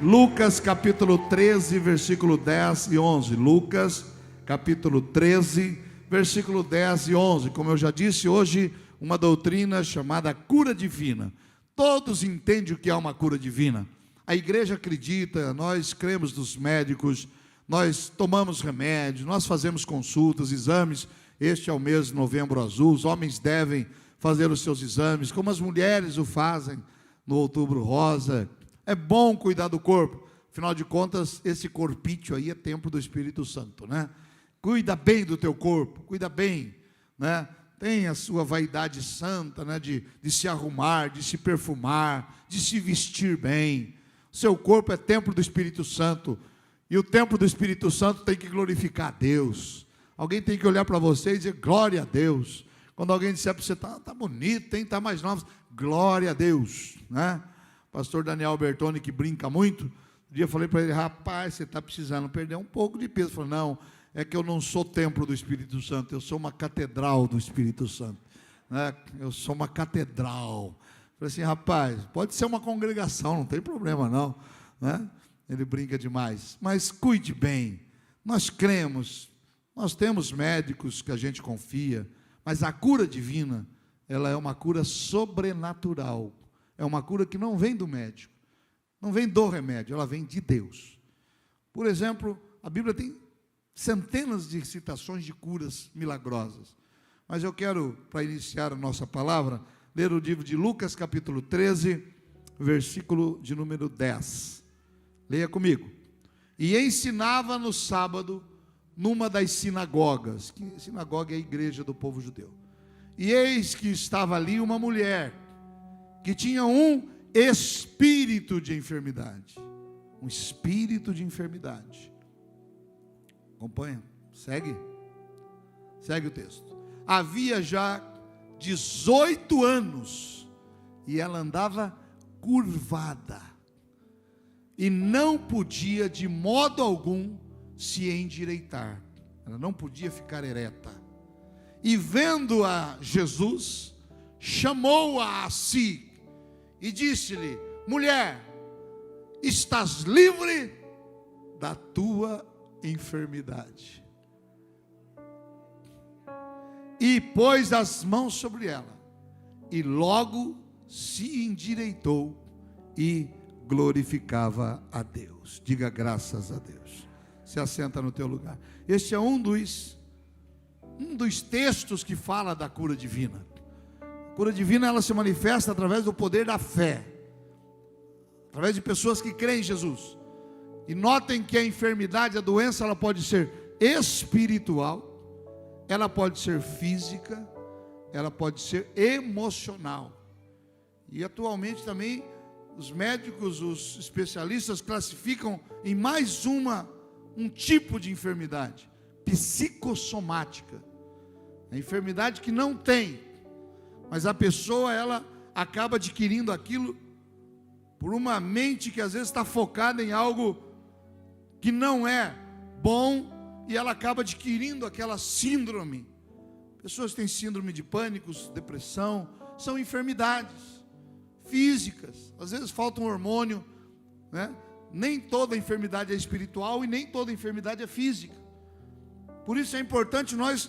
Lucas capítulo 13, versículo 10 e 11. Lucas capítulo 13, versículo 10 e 11. Como eu já disse, hoje uma doutrina chamada cura divina. Todos entendem o que é uma cura divina. A igreja acredita, nós cremos nos médicos, nós tomamos remédios, nós fazemos consultas, exames. Este é o mês de Novembro Azul, os homens devem fazer os seus exames, como as mulheres o fazem no Outubro Rosa. É bom cuidar do corpo, afinal de contas, esse corpício aí é templo do Espírito Santo, né? Cuida bem do teu corpo, cuida bem, né? Tem a sua vaidade santa, né? De se arrumar, de se perfumar, de se vestir bem. O seu corpo é templo do Espírito Santo, e o templo do Espírito Santo tem que glorificar a Deus. Alguém tem que olhar para você e dizer, glória a Deus. Quando alguém disser para você, tá bonito, tem que estar mais novo, glória a Deus, né? Pastor Daniel Bertoni, que brinca muito, um dia eu falei para ele, rapaz, você está precisando perder um pouco de peso. Ele falou, não, é que eu não sou templo do Espírito Santo, eu sou uma catedral do Espírito Santo, né? Eu sou uma catedral. Eu falei assim, rapaz, pode ser uma congregação, não tem problema não, né? Ele brinca demais, mas cuide bem. Nós cremos, nós temos médicos que a gente confia, mas a cura divina, ela é uma cura sobrenatural. É uma cura que não vem do médico, não vem do remédio, ela vem de Deus. Por exemplo, a Bíblia tem centenas de citações de curas milagrosas. Mas eu quero, para iniciar a nossa palavra, ler o livro de Lucas capítulo 13, versículo de número 10. Leia comigo. E ensinava no sábado, numa das sinagogas, que sinagoga é a igreja do povo judeu. E eis que estava ali uma mulher, que tinha um espírito de enfermidade. Um espírito de enfermidade. Acompanha, segue o texto. Havia já 18 anos, e ela andava curvada, e não podia de modo algum se endireitar. Ela não podia ficar ereta. E vendo a Jesus, chamou-a a si, e disse-lhe, mulher, estás livre da tua enfermidade. E pôs as mãos sobre ela, e logo se endireitou e glorificava a Deus. Diga graças a Deus. Se assenta no teu lugar. Este é um dos textos que fala da cura divina. A cura divina, ela se manifesta através do poder da fé, através de pessoas que creem em Jesus. E notem que a enfermidade, a doença, ela pode ser espiritual, ela pode ser física, ela pode ser emocional. E atualmente também os médicos, os especialistas classificam em mais um tipo de enfermidade, psicossomática. A enfermidade que não tem, mas a pessoa, ela acaba adquirindo aquilo por uma mente que às vezes está focada em algo que não é bom, e ela acaba adquirindo aquela síndrome. Pessoas que têm síndrome de pânico, depressão, são enfermidades físicas. Às vezes falta um hormônio, né? Nem toda enfermidade é espiritual e nem toda enfermidade é física. Por isso é importante nós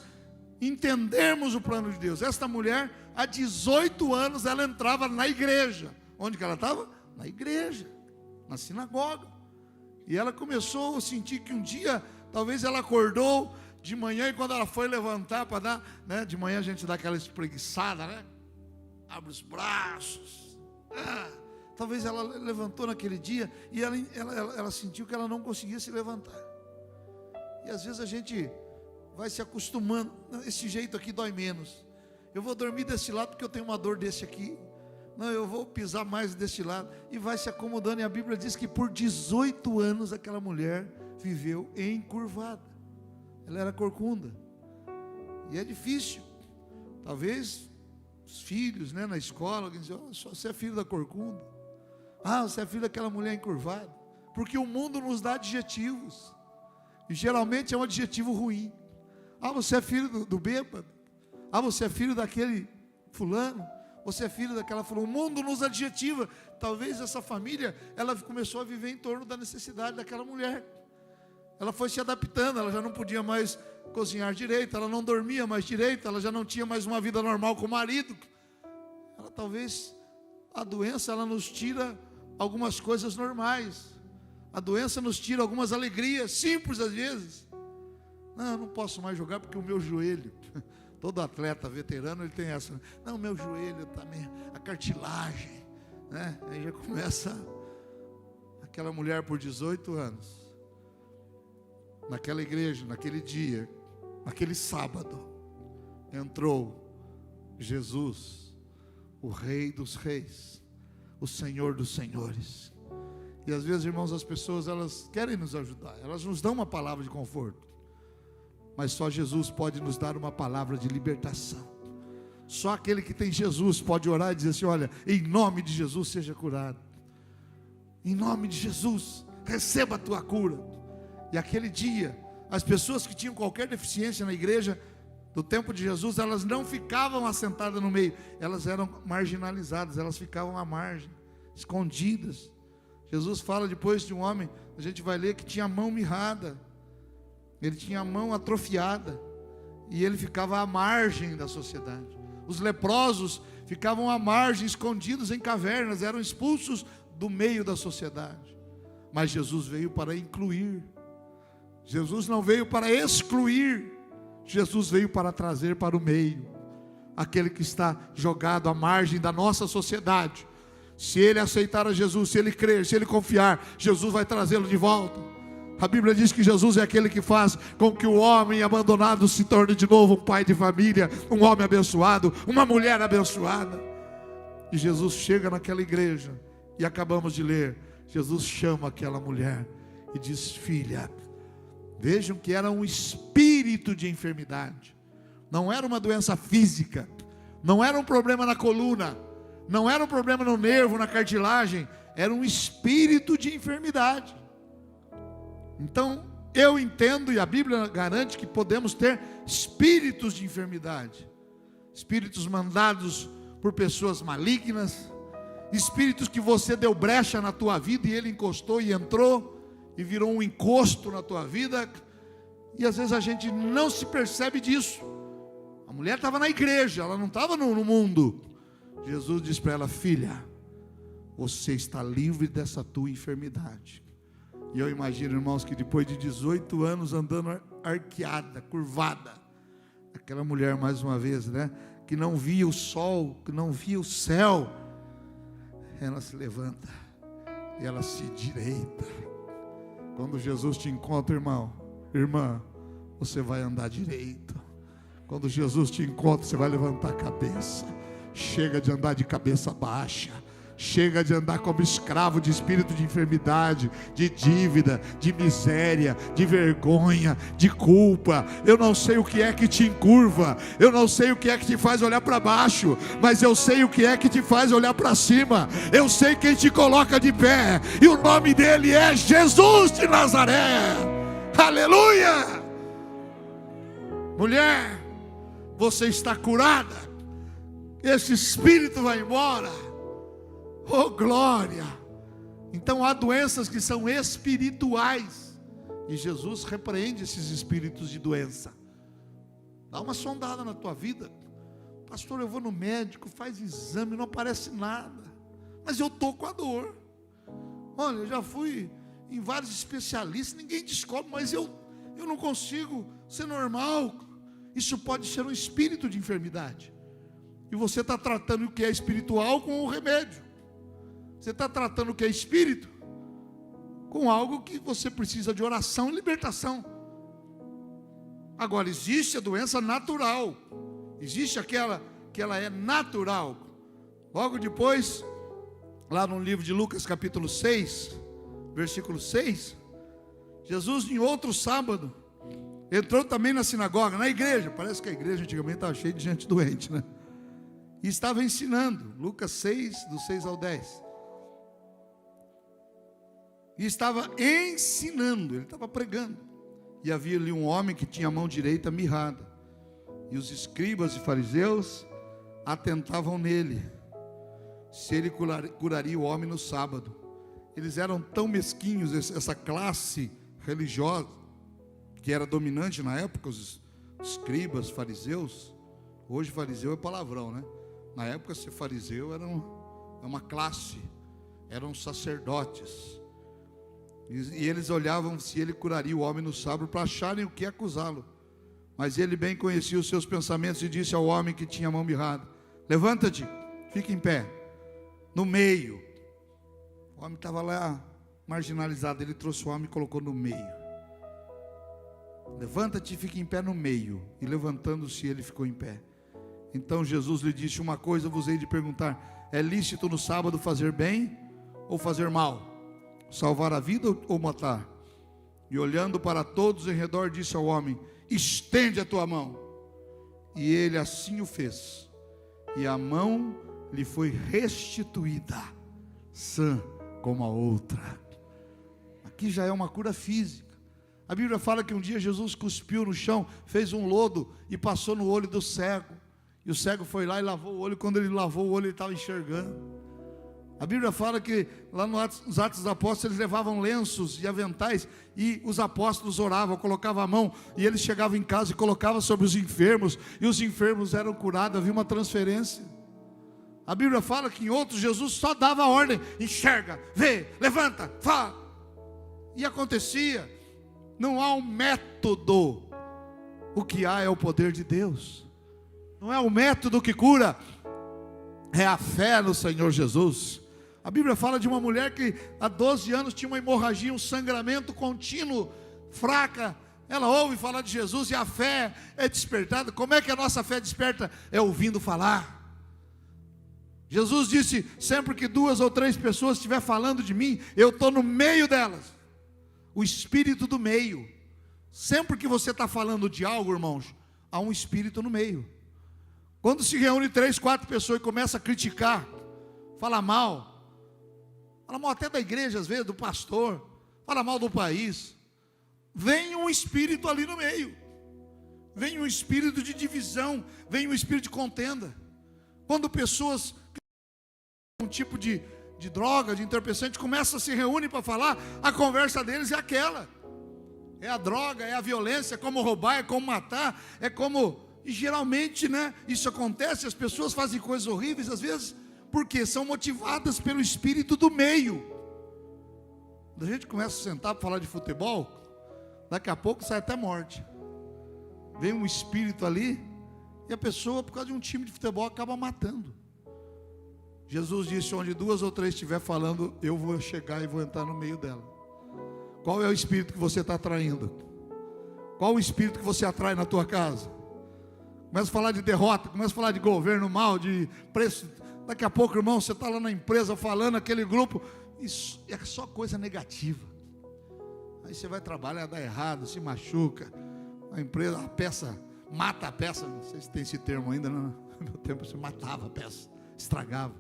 entendermos o plano de Deus. Esta mulher, há 18 anos, ela entrava na igreja. Onde que ela estava? Na igreja, na sinagoga. E ela começou a sentir que um dia, talvez ela acordou de manhã, e quando ela foi levantar para dar, né? De manhã a gente dá aquela espreguiçada, né? Abre os braços. Talvez ela levantou naquele dia e ela sentiu que ela não conseguia se levantar. E às vezes a gente vai se acostumando, esse jeito aqui dói menos. Eu vou dormir desse lado porque eu tenho uma dor desse aqui. Não, eu vou pisar mais desse lado. E vai se acomodando. E a Bíblia diz que por 18 anos aquela mulher viveu encurvada. Ela era corcunda. E é difícil. Talvez os filhos, né, na escola, alguém diz, você é filho da corcunda. Você é filho daquela mulher encurvada. Porque o mundo nos dá adjetivos. E geralmente é um adjetivo ruim. Você é filho do bêbado. Você é filho daquele fulano. Você é filho daquela família. O mundo nos adjetiva. Talvez essa família, ela começou a viver em torno da necessidade daquela mulher. Ela foi se adaptando, ela já não podia mais cozinhar direito, ela não dormia mais direito, ela já não tinha mais uma vida normal com o marido. Ela talvez, a doença, ela nos tira algumas coisas normais. A doença nos tira algumas alegrias, simples às vezes. Não, eu não posso mais jogar porque o meu joelho, todo atleta veterano, ele tem essa. Não, meu joelho também, a cartilagem, né? Aí já começa aquela mulher por 18 anos. Naquela igreja, naquele dia, naquele sábado, entrou Jesus, o Rei dos Reis, o Senhor dos Senhores. E às vezes, irmãos, as pessoas, elas querem nos ajudar, elas nos dão uma palavra de conforto, mas só Jesus pode nos dar uma palavra de libertação. Só aquele que tem Jesus pode orar e dizer assim: olha, em nome de Jesus seja curado, em nome de Jesus receba a tua cura. E aquele dia, as pessoas que tinham qualquer deficiência na igreja do tempo de Jesus, elas não ficavam assentadas no meio, elas eram marginalizadas, elas ficavam à margem, escondidas. Jesus fala depois de um homem, a gente vai ler, que tinha a mão mirrada, ele tinha a mão atrofiada, e ele ficava à margem da sociedade. Os leprosos ficavam à margem, escondidos em cavernas, eram expulsos do meio da sociedade. Mas Jesus veio para incluir. Jesus não veio para excluir, Jesus veio para trazer para o meio, aquele que está jogado à margem da nossa sociedade. Se ele aceitar a Jesus, se ele crer, se ele confiar, Jesus vai trazê-lo de volta. A Bíblia diz que Jesus é aquele que faz com que o homem abandonado se torne de novo um pai de família, um homem abençoado, uma mulher abençoada. E Jesus chega naquela igreja, e acabamos de ler, Jesus chama aquela mulher e diz: filha. Vejam que era um espírito de enfermidade, não era uma doença física, não era um problema na coluna, não era um problema no nervo, na cartilagem, era um espírito de enfermidade. Então, eu entendo, e a Bíblia garante, que podemos ter espíritos de enfermidade, espíritos mandados por pessoas malignas, espíritos que você deu brecha na tua vida e ele encostou e entrou, e virou um encosto na tua vida, e às vezes a gente não se percebe disso. A mulher estava na igreja, ela não estava no mundo. Jesus diz para ela: filha, você está livre dessa tua enfermidade. E eu imagino, irmãos, que depois de 18 anos andando arqueada, curvada, aquela mulher mais uma vez, né, que não via o sol, que não via o céu, ela se levanta e ela se direita. Quando Jesus te encontra, irmão, irmã, você vai andar direito. Quando Jesus te encontra, você vai levantar a cabeça. Chega de andar de cabeça baixa. Chega de andar como escravo de espírito de enfermidade, de dívida, de miséria, de vergonha, de culpa. Eu não sei o que é que te encurva, eu não sei o que é que te faz olhar para baixo, mas eu sei o que é que te faz olhar para cima. Eu sei quem te coloca de pé, e o nome dele é Jesus de Nazaré. Aleluia! Mulher, você está curada, esse espírito vai embora. Oh, glória! Então há doenças que são espirituais, e Jesus repreende esses espíritos de doença. Dá uma sondada na tua vida. Pastor, eu vou no médico, faz exame, não aparece nada, mas eu estou com a dor. Olha, eu já fui em vários especialistas, ninguém descobre, mas eu não consigo ser normal. Isso pode ser um espírito de enfermidade, e você está tratando o que é espiritual com o remédio. Você está tratando o que é espírito com algo que você precisa de oração e libertação. Agora, existe a doença natural, existe aquela que ela é natural. Logo depois, lá no livro de Lucas capítulo 6, versículo 6, Jesus em outro sábado entrou também na sinagoga, na igreja. Parece que a igreja antigamente estava cheia de gente doente, né? E estava ensinando. Lucas 6, do 6 ao 10. E estava ensinando, ele estava pregando. E havia ali um homem que tinha a mão direita mirrada. E os escribas e fariseus atentavam nele, se ele curaria o homem no sábado. Eles eram tão mesquinhos, essa classe religiosa, que era dominante na época, os escribas, fariseus. Hoje fariseu é palavrão, né? Na época, ser fariseu era uma classe, eram sacerdotes. E eles olhavam se ele curaria o homem no sábado para acharem o que acusá-lo. Mas ele bem conhecia os seus pensamentos e disse ao homem que tinha a mão mirrada: levanta-te, fica em pé. No meio. O homem estava lá marginalizado. Ele trouxe o homem e colocou no meio. Levanta-te e fica em pé no meio. E levantando-se, ele ficou em pé. Então Jesus lhe disse: uma coisa vos hei de perguntar: é lícito no sábado fazer bem ou fazer mal? Salvar a vida ou matar? E olhando para todos em redor, disse ao homem: estende a tua mão. E ele assim o fez, e a mão lhe foi restituída, sã como a outra. Aqui já é uma cura física. A Bíblia fala que um dia Jesus cuspiu no chão, fez um lodo e passou no olho do cego. E o cego foi lá e lavou o olho. Quando ele lavou o olho, ele estava enxergando. A Bíblia fala que lá nos Atos dos Apóstolos eles levavam lenços e aventais e os apóstolos oravam, colocavam a mão e eles chegavam em casa e colocavam sobre os enfermos e os enfermos eram curados, havia uma transferência. A Bíblia fala que em outros Jesus só dava a ordem: enxerga, vê, levanta, fala. E acontecia. Não há um método, o que há é o poder de Deus. Não é o método que cura, é a fé no Senhor Jesus. A Bíblia fala de uma mulher que há 12 anos tinha uma hemorragia, um sangramento contínuo, fraca. Ela ouve falar de Jesus e a fé é despertada. Como é que a nossa fé desperta? É ouvindo falar. Jesus disse: sempre que 2 ou 3 pessoas estiver falando de mim, eu estou no meio delas. O espírito do meio. Sempre que você está falando de algo, irmãos, há um espírito no meio. Quando se reúne 3, 4 pessoas e começa a criticar, fala mal até da igreja às vezes, do pastor, fala mal do país, vem um espírito ali no meio, vem um espírito de divisão, vem um espírito de contenda. Quando pessoas com um tipo de droga, de entorpecente, começam a se reúnem para falar, a conversa deles é aquela, é a droga, é a violência, é como roubar, é como matar, é como... E geralmente, né, isso acontece, as pessoas fazem coisas horríveis às vezes, porque são motivadas pelo espírito do meio. Quando a gente começa a sentar para falar de futebol, daqui a pouco sai até morte. Vem um espírito ali, e a pessoa, por causa de um time de futebol, acaba matando. Jesus disse: onde 2 ou 3 estiver falando, eu vou chegar e vou entrar no meio dela. Qual é o espírito que você está atraindo? Qual o espírito que você atrai na tua casa? Começa a falar de derrota, começa a falar de governo mal, de preço. Daqui a pouco, irmão, você está lá na empresa falando, aquele grupo, isso é só coisa negativa. Aí você vai trabalhar, dá errado, se machuca. A empresa, a peça, mata a peça. Não sei se tem esse termo ainda, não. No meu tempo você matava a peça, estragava.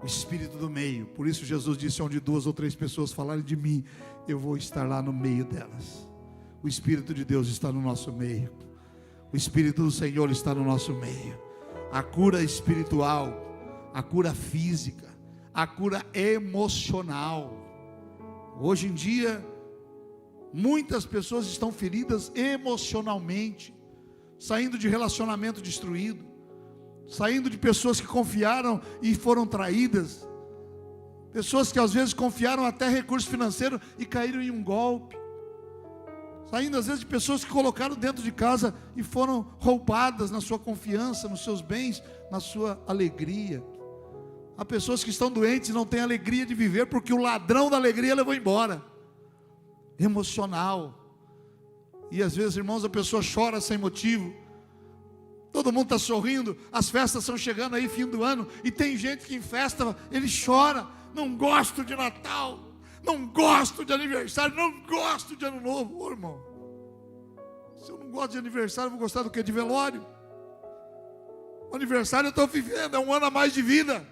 O espírito do meio. Por isso Jesus disse: onde 2 ou 3 pessoas falarem de mim, eu vou estar lá no meio delas. O Espírito de Deus está no nosso meio. O Espírito do Senhor está no nosso meio. A cura espiritual, a cura física, a cura emocional. Hoje em dia, muitas pessoas estão feridas emocionalmente, saindo de relacionamento destruído, saindo de pessoas que confiaram e foram traídas, pessoas que às vezes confiaram até recurso financeiro e caíram em um golpe, saindo às vezes de pessoas que colocaram dentro de casa e foram roubadas na sua confiança, nos seus bens, na sua alegria. Há pessoas que estão doentes e não têm alegria de viver porque o ladrão da alegria levou embora. Emocional. E às vezes, irmãos, a pessoa chora sem motivo. Todo mundo está sorrindo, as festas estão chegando aí, fim do ano, e tem gente que em festa, ele chora: não gosto de Natal, não gosto de aniversário, não gosto de ano novo. Ô, irmão, se eu não gosto de aniversário, eu vou gostar do quê? De velório? O aniversário eu estou vivendo, é um ano a mais de vida,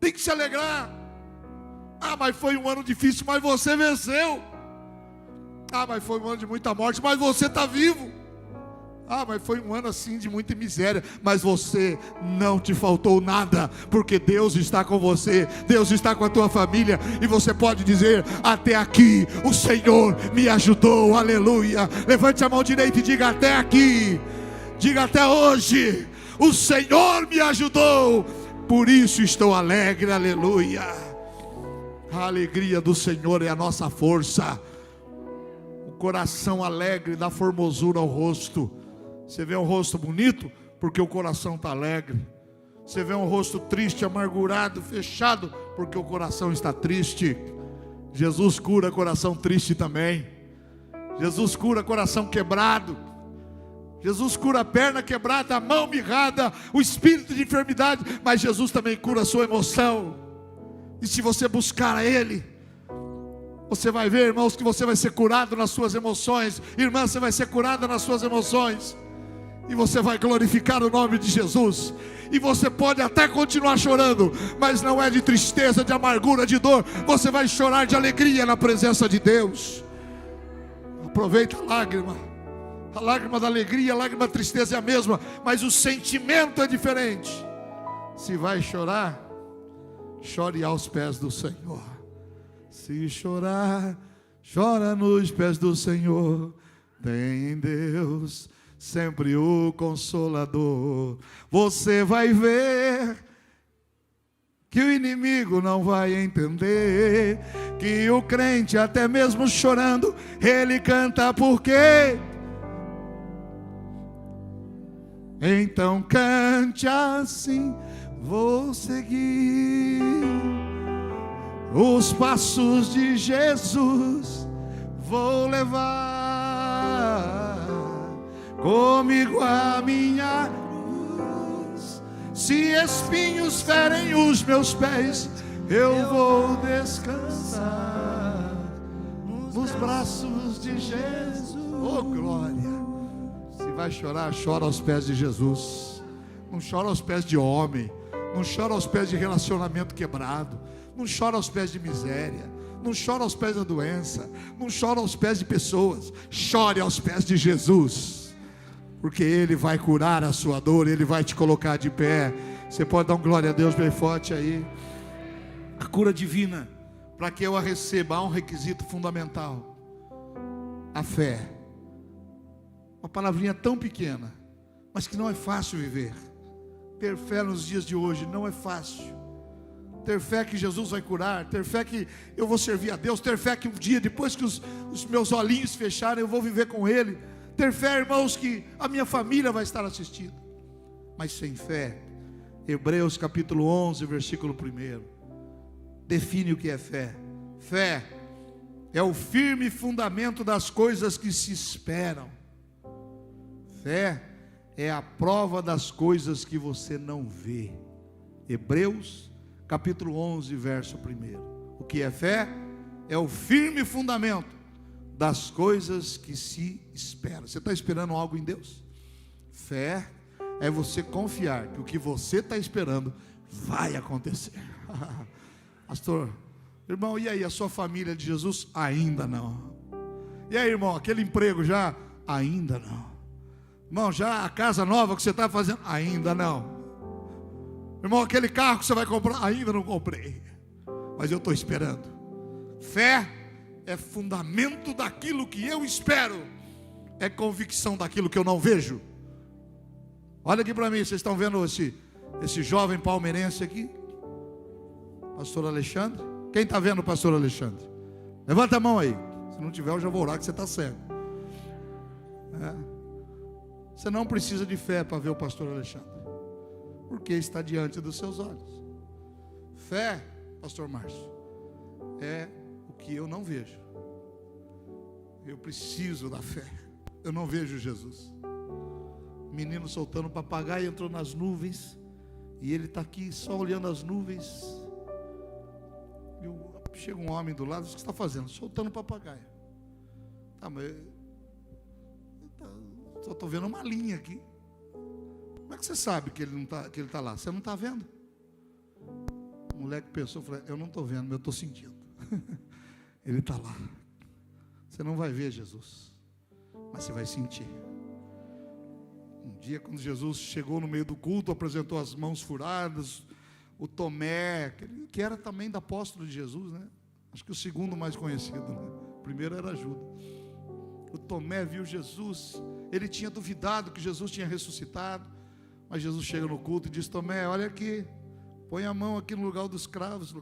tem que se alegrar. Ah, mas foi um ano difícil, mas você venceu. Ah, mas foi um ano de muita morte, mas você está vivo. Ah, mas foi um ano assim de muita miséria. Mas você não te faltou nada, porque Deus está com você, Deus está com a tua família. E você pode dizer: até aqui o Senhor me ajudou, aleluia. Levante a mão direita e diga: até aqui. Diga: até hoje o Senhor me ajudou, por isso estou alegre, aleluia. A alegria do Senhor é a nossa força. O coração alegre dá formosura ao rosto. Você vê um rosto bonito porque o coração está alegre. Você vê um rosto triste, amargurado, fechado, porque o coração está triste. Jesus cura coração triste também. Jesus cura coração quebrado. Jesus cura a perna quebrada, a mão mirrada, o espírito de enfermidade. Mas Jesus também cura a sua emoção. E se você buscar a Ele, você vai ver, irmãos, que você vai ser curado nas suas emoções. Irmã, você vai ser curada nas suas emoções. E você vai glorificar o nome de Jesus. E você pode até continuar chorando, mas não é de tristeza, de amargura, de dor. Você vai chorar de alegria na presença de Deus. Aproveita a lágrima. A lágrima da alegria, a lágrima da tristeza é a mesma, mas o sentimento é diferente. Se vai chorar, chore aos pés do Senhor. Se chorar, chora nos pés do Senhor. Tem em Deus sempre o Consolador. Você vai ver que o inimigo não vai entender, que o crente até mesmo chorando, ele canta porque... Então cante assim: vou seguir os passos de Jesus, vou levar comigo a minha cruz. Se espinhos ferem os meus pés, eu vou descansar nos braços de Jesus. Oh, glória! Se vai chorar, chora aos pés de Jesus. Não chora aos pés de homem. Não chora aos pés de relacionamento quebrado. Não chora aos pés de miséria. Não chora aos pés da doença. Não chora aos pés de pessoas. Chore aos pés de Jesus, porque Ele vai curar a sua dor. Ele vai te colocar de pé. Você pode dar um glória a Deus bem forte aí. A cura divina, para que eu a receba, há um requisito fundamental: a fé. Uma palavrinha tão pequena, mas que não é fácil viver. Ter fé nos dias de hoje não é fácil. Ter fé que Jesus vai curar, ter fé que eu vou servir a Deus, ter fé que um dia, depois que os meus olhinhos fecharem, eu vou viver com Ele. Ter fé, irmãos, que a minha família vai estar assistida. Mas sem fé, Hebreus capítulo 11, versículo 1, define o que é fé. Fé é o firme fundamento das coisas que se esperam. Fé é a prova das coisas que você não vê. Hebreus capítulo 11, verso 1. O que é fé? É o firme fundamento das coisas que se esperam. Você está esperando algo em Deus? Fé é você confiar que o que você está esperando vai acontecer. Pastor, irmão, e aí, a sua família de Jesus? Ainda não. E aí, irmão, aquele emprego já? Ainda não. Irmão, já a casa nova que você está fazendo? Ainda não. Irmão, aquele carro que você vai comprar? Ainda não comprei, mas eu estou esperando. Fé é fundamento daquilo que eu espero, é convicção daquilo que eu não vejo. Olha aqui para mim, vocês estão vendo esse jovem palmeirense aqui? Pastor Alexandre? Quem está vendo o pastor Alexandre? Levanta a mão aí. Se não tiver, eu já vou orar que você está cego. Você não precisa de fé para ver o pastor Alexandre, porque está diante dos seus olhos. Fé, pastor Márcio, é o que eu não vejo. Eu preciso da fé. Eu não vejo Jesus. Menino soltando papagaio, entrou nas nuvens, e ele está aqui só olhando as nuvens. Chega um homem do lado, o que você está fazendo? Soltando papagaio. Tá, mas só estou vendo uma linha aqui. Como é que você sabe que ele está lá? Você não está vendo? O moleque pensou, falou: eu não estou vendo, mas eu estou sentindo. Ele está lá. Você não vai ver Jesus, mas você vai sentir. Um dia, quando Jesus chegou no meio do culto, apresentou as mãos furadas, o Tomé, que era também da apóstolo de Jesus, né? Acho que o segundo mais conhecido, né? O primeiro era Judas. O Tomé viu Jesus, ele tinha duvidado que Jesus tinha ressuscitado, mas Jesus chega no culto e diz: Tomé, olha aqui, põe a mão aqui no lugar dos cravos,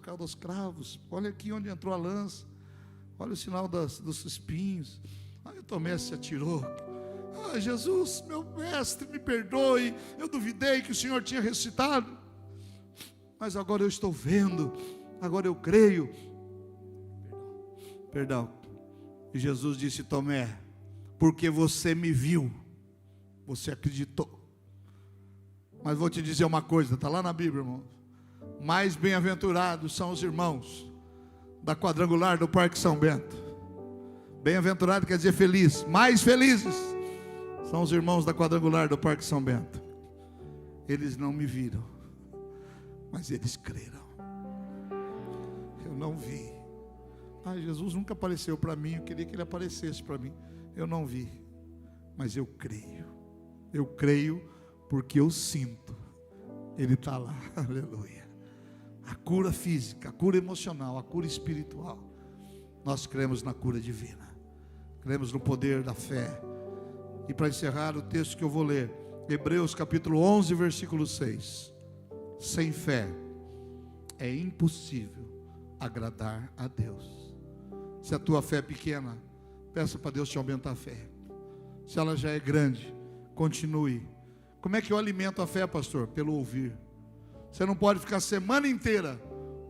olha aqui onde entrou a lança, olha o sinal dos espinhos. Aí o Tomé se atirou: Jesus, meu mestre, me perdoe, eu duvidei que o Senhor tinha ressuscitado, mas agora eu estou vendo, agora eu creio. Perdão. E Jesus disse: Tomé, porque você me viu, você acreditou. Mas vou te dizer uma coisa, está lá na Bíblia, irmão. Mais bem-aventurados são os irmãos da quadrangular do Parque São Bento. Bem-aventurado quer dizer feliz. Mais felizes são os irmãos da quadrangular do Parque São Bento. Eles não me viram, mas eles creram. Eu não vi. Jesus nunca apareceu para mim, eu queria que ele aparecesse para mim. Eu não vi, mas eu creio. Eu creio porque eu sinto. Ele está lá, aleluia. A cura física, a cura emocional, a cura espiritual. Nós cremos na cura divina. Cremos no poder da fé. E para encerrar o texto que eu vou ler, Hebreus capítulo 11, versículo 6. Sem fé é impossível agradar a Deus. Se a tua fé é pequena, peça para Deus te aumentar a fé. Se ela já é grande, continue. Como é que eu alimento a fé, pastor? Pelo ouvir. Você não pode ficar a semana inteira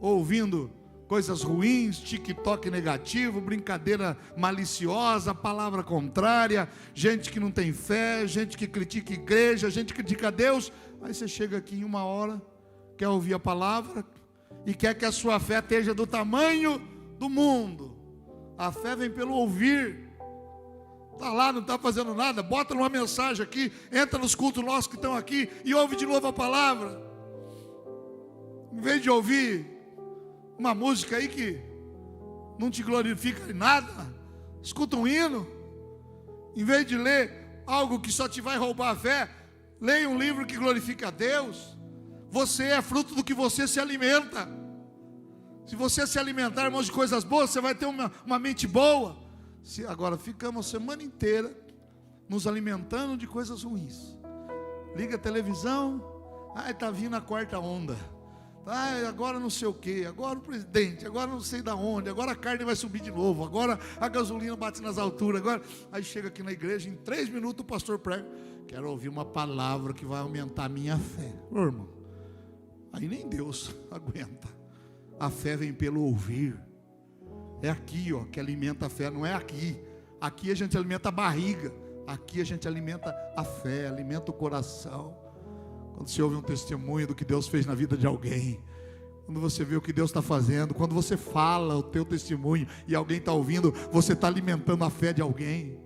ouvindo coisas ruins, TikTok negativo, brincadeira maliciosa, palavra contrária, gente que não tem fé, gente que critica a igreja, gente que critica Deus. Aí você chega aqui em uma hora, quer ouvir a palavra e quer que a sua fé esteja do tamanho do mundo. A fé vem pelo ouvir. Está lá, não está fazendo nada, bota numa mensagem aqui, entra nos cultos nossos que estão aqui e ouve de novo a palavra. Em vez de ouvir uma música aí que não te glorifica em nada, escuta um hino. Em vez de ler algo que só te vai roubar a fé, leia um livro que glorifica a Deus. Você é fruto do que você se alimenta. Se você se alimentar, irmãos, de coisas boas, você vai ter uma mente boa. Agora ficamos a semana inteira nos alimentando de coisas ruins. Liga a televisão, está vindo a quarta onda. Agora não sei o que, agora o presidente, agora não sei da onde, agora a carne vai subir de novo, agora a gasolina bate nas alturas, aí chega aqui na igreja, em 3 minutos o pastor prega: quero ouvir uma palavra que vai aumentar a minha fé. Ô, irmão, aí nem Deus aguenta. A fé vem pelo ouvir. É aqui, que alimenta a fé, não é aqui. Aqui a gente alimenta a barriga, aqui a gente alimenta a fé, alimenta o coração. Quando você ouve um testemunho do que Deus fez na vida de alguém, quando você vê o que Deus está fazendo, quando você fala o teu testemunho e alguém está ouvindo, você está alimentando a fé de alguém.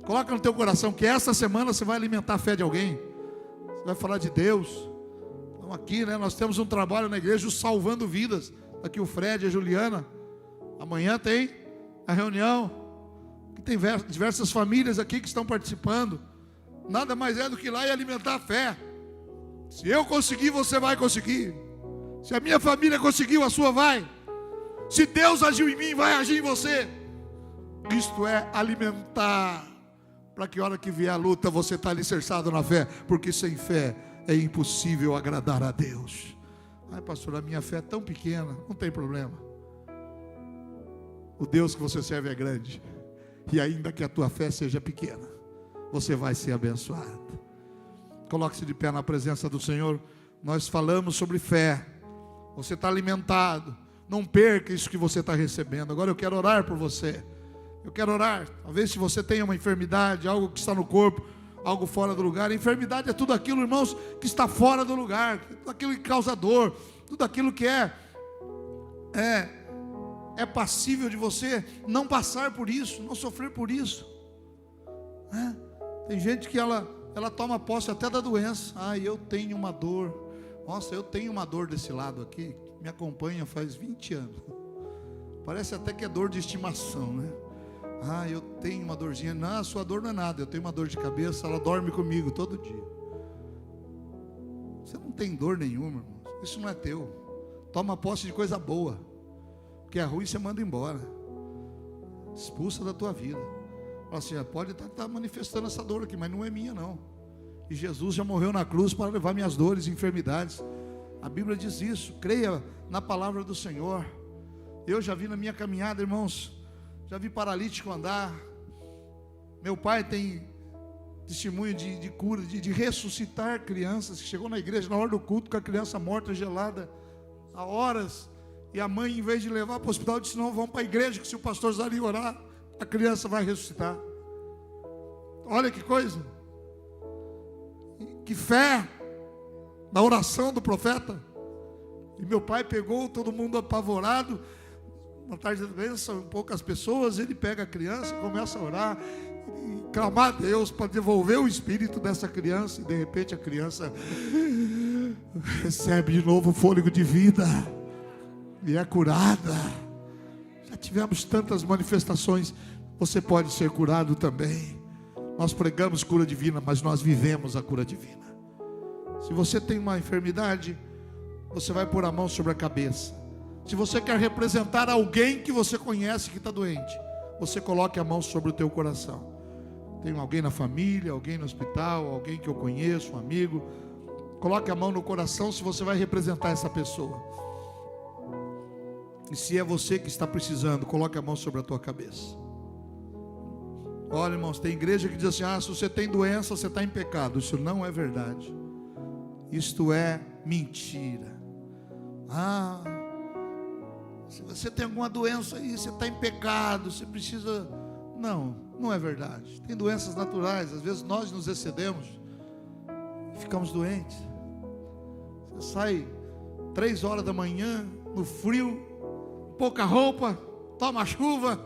Coloca no teu coração que essa semana você vai alimentar a fé de alguém. Você vai falar de Deus. Então aqui, nós temos um trabalho na igreja, o Salvando Vidas. Aqui o Fred e a Juliana. Amanhã tem a reunião. Tem diversas famílias aqui que estão participando. Nada mais é do que ir lá e alimentar a fé. Se eu conseguir, você vai conseguir. Se a minha família conseguiu, a sua vai. Se Deus agiu em mim, vai agir em você. Isto é alimentar, para que a hora que vier a luta, você está alicerçado na fé. Porque sem fé é impossível agradar a Deus. Pastor, a minha fé é tão pequena. Não tem problema. O Deus que você serve é grande. E ainda que a tua fé seja pequena, você vai ser abençoado. Coloque-se de pé na presença do Senhor. Nós falamos sobre fé. Você está alimentado. Não perca isso que você está recebendo. Agora eu quero orar por você. Eu quero orar. Talvez se você tenha uma enfermidade, algo que está no corpo, algo fora do lugar. A enfermidade é tudo aquilo, irmãos, que está fora do lugar. Tudo aquilo que causa dor. Tudo aquilo que é passível de você não passar por isso, não sofrer por isso. Tem gente que ela toma posse até da doença. Eu tenho uma dor. Nossa, eu tenho uma dor desse lado aqui, me acompanha faz 20 anos. Parece até que é dor de estimação, né? Ah, eu tenho uma dorzinha. Não, a sua dor não é nada. Eu tenho uma dor de cabeça, ela dorme comigo todo dia. Você não tem dor nenhuma, irmão. Isso não é teu. Toma posse de coisa boa. O que é ruim você manda embora. Expulsa da tua vida. Fala assim, pode estar manifestando essa dor aqui, mas não é minha não. E Jesus já morreu na cruz para levar minhas dores e enfermidades. A Bíblia diz isso. Creia na palavra do Senhor. Eu já vi na minha caminhada, irmãos, já vi paralítico andar. Meu pai tem testemunho de cura, de ressuscitar crianças, que chegou na igreja na hora do culto com a criança morta, gelada, há horas, e a mãe, em vez de levar para o hospital, disse, não, vamos para a igreja, que se o pastor Zari orar, a criança vai ressuscitar. Olha que coisa, que fé na oração do profeta. E meu pai pegou, todo mundo apavorado, uma tarde de bênção, poucas pessoas, ele pega a criança e começa a orar, e clamar a Deus para devolver o espírito dessa criança, e de repente a criança recebe de novo o fôlego de vida, e é curada. Já tivemos tantas manifestações, você pode ser curado também. Nós pregamos cura divina, mas nós vivemos a cura divina. Se você tem uma enfermidade, você vai pôr a mão sobre a cabeça. Se você quer representar alguém que você conhece que está doente, você coloque a mão sobre o teu coração. Tem alguém na família, alguém no hospital, alguém que eu conheço, um amigo. Coloque a mão no coração se você vai representar essa pessoa. E se é você que está precisando, coloque a mão sobre a tua cabeça. Olha, irmãos, tem igreja que diz assim, se você tem doença, você está em pecado. Isso não é verdade. Isto é mentira. Se você tem alguma doença aí, você está em pecado, você precisa... Não é verdade. Tem doenças naturais, às vezes nós nos excedemos, ficamos doentes. Você sai 3 horas da manhã, no frio, pouca roupa, toma chuva,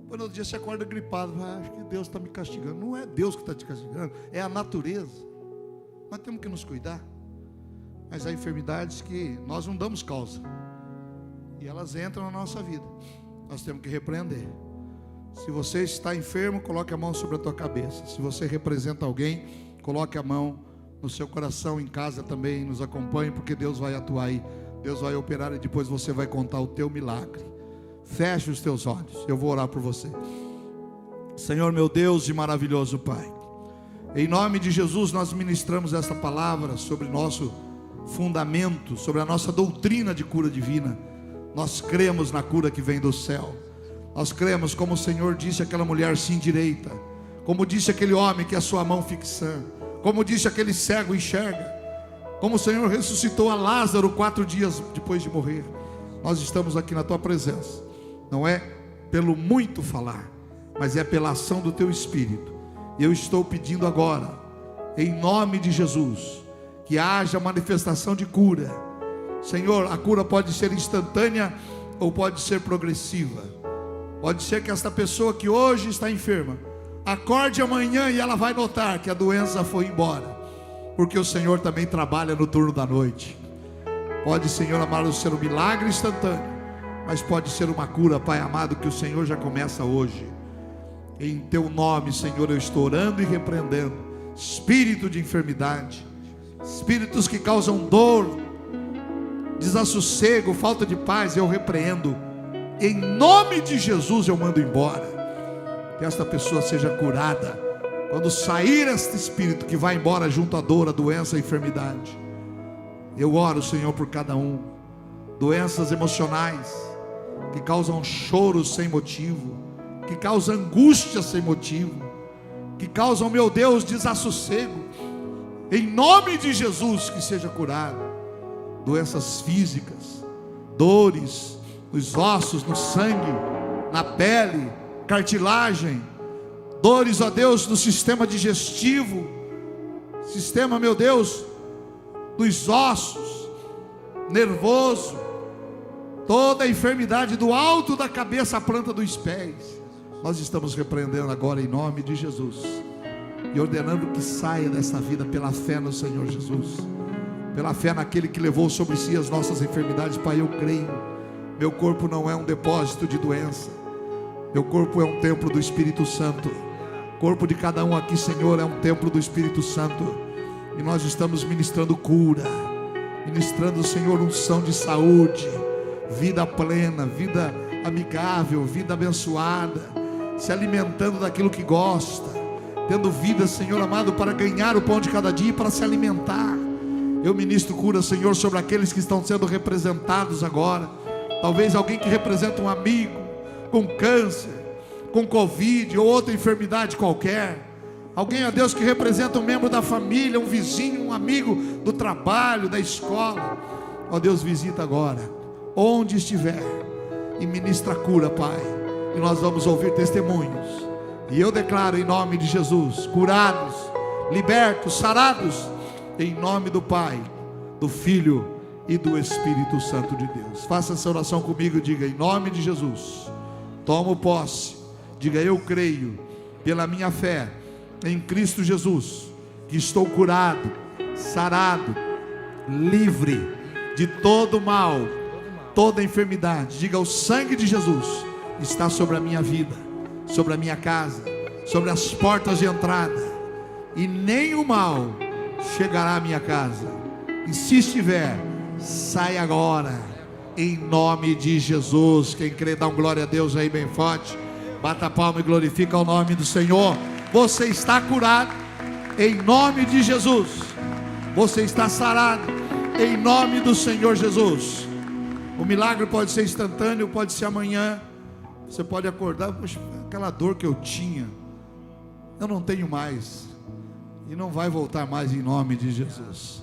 depois no outro dia você acorda gripado. Acho que Deus está me castigando. Não é Deus que está te castigando, é a natureza. Nós temos que nos cuidar. Mas há enfermidades que nós não damos causa, e elas entram na nossa vida. Nós temos que repreender. Se você está enfermo, coloque a mão sobre a tua cabeça. Se você representa alguém, coloque a mão no seu coração, em casa também, nos acompanhe, porque Deus vai atuar aí. Deus vai operar e depois você vai contar o teu milagre. Feche os teus olhos, eu vou orar por você. Senhor meu Deus e maravilhoso Pai, em nome de Jesus nós ministramos esta palavra sobre nosso fundamento, sobre a nossa doutrina de cura divina. Nós cremos na cura que vem do céu. Nós cremos, como o Senhor disse àquela mulher, se endireita. Como disse aquele homem, que a sua mão fique sã. Como disse aquele cego, enxerga. Como o Senhor ressuscitou a Lázaro 4 dias depois de morrer. Nós estamos aqui na tua presença. Não é pelo muito falar, mas é pela ação do teu Espírito. E eu estou pedindo agora, em nome de Jesus, que haja manifestação de cura. Senhor, a cura pode ser instantânea ou pode ser progressiva. Pode ser que esta pessoa que hoje está enferma acorde amanhã e ela vai notar que a doença foi embora, porque o Senhor também trabalha no turno da noite. Pode, Senhor amado, ser um milagre instantâneo, mas pode ser uma cura, Pai amado, que o Senhor já começa hoje. Em teu nome, Senhor, eu estou orando e repreendendo espírito de enfermidade, espíritos que causam dor, desassossego, falta de paz, eu repreendo. Em nome de Jesus eu mando embora. Que esta pessoa seja curada. Quando sair este espírito que vai embora junto à dor, a doença, a enfermidade. Eu oro, Senhor, por cada um. Doenças emocionais que causam choro sem motivo, que causam angústia sem motivo, que causam, meu Deus, desassossego. Em nome de Jesus que seja curado. Doenças físicas, dores nos ossos, no sangue, na pele, cartilagem, dores, ó Deus, no sistema digestivo, sistema, meu Deus, dos ossos, nervoso, toda a enfermidade do alto da cabeça à planta dos pés, nós estamos repreendendo agora em nome de Jesus, e ordenando que saia dessa vida pela fé no Senhor Jesus, pela fé naquele que levou sobre si as nossas enfermidades. Pai, eu creio. Meu corpo não é um depósito de doença. Meu corpo é um templo do Espírito Santo. O corpo de cada um aqui, Senhor, é um templo do Espírito Santo. E nós estamos ministrando cura, ministrando, Senhor, unção de saúde, vida plena, vida amigável, vida abençoada, se alimentando daquilo que gosta, tendo vida, Senhor amado, para ganhar o pão de cada dia e para se alimentar. Eu ministro cura, Senhor, sobre aqueles que estão sendo representados agora. Talvez alguém que representa um amigo com câncer, com Covid ou outra enfermidade qualquer. Alguém, ó Deus, que representa um membro da família, um vizinho, um amigo do trabalho, da escola. Ó Deus, visita agora, onde estiver, e ministra cura, Pai. E nós vamos ouvir testemunhos. E eu declaro em nome de Jesus, curados, libertos, sarados, em nome do Pai, do Filho e do Espírito Santo de Deus. Faça essa oração comigo e diga: em nome de Jesus, tomo posse. Diga: eu creio, pela minha fé em Cristo Jesus, que estou curado, sarado, livre de todo mal, toda enfermidade. Diga: o sangue de Jesus está sobre a minha vida, sobre a minha casa, sobre as portas de entrada, e nenhum mal chegará à minha casa. E se estiver, sai agora, em nome de Jesus. Quem crê, dá um glória a Deus aí bem forte. Bata a palma e glorifica o nome do Senhor. Você está curado em nome de Jesus. Você está sarado em nome do Senhor Jesus. O milagre pode ser instantâneo, pode ser amanhã. Você pode acordar: poxa, aquela dor que eu tinha, eu não tenho mais, e não vai voltar mais em nome de Jesus.